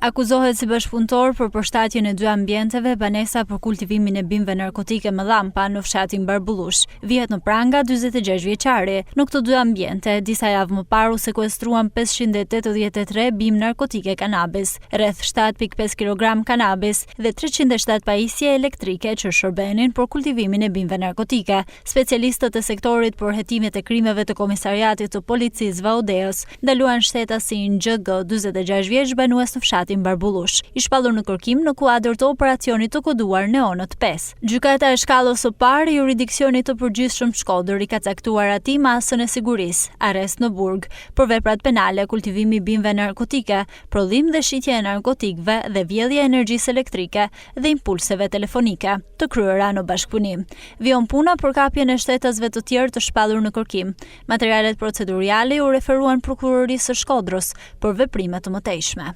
Akuzohet si bashkëpunëtor për përshtatjen e 2 ambienteve banesa për kultivimin e bimëve narkotike me llampa në fshatin Barbullush. Vihet në pranga 46 vjeçari. Në këto 2 ambiente, disa javë më parë u sekuestruan 583 bimë narkotike kanabis, rreth 7.5 kg kanabis dhe 307 pajisje elektrike që shërbenin për kultivimin e bimëve narkotike. Specialistët e sektorit për hetimet e krimeve të Komisariatit të Policisë Vaudeos ndaluan shtetasin GG 46 vjeç banues në fshatin Barbullush, i shpallur në kërkim në kuadër të operacionit të koduar Neonët 5. Gjykata e shkallës së parë e juridiksionit të përgjithshëm Shkodër i ka caktuar atij masën e sigurisë, arrest në burg, për veprat penale, kultivimi i bimëve narkotike, prodhim dhe shitje e narkotikëve dhe vjedhje e energjisë elektrike dhe impulseve telefonike, të kryera në bashkëpunim. Vion puna për kapjen e shtetasve të tjerë të shpallur në kërkim. Materialet procedurale u referuan prokurorisë së Shkodrës për veprime të mëtejshme.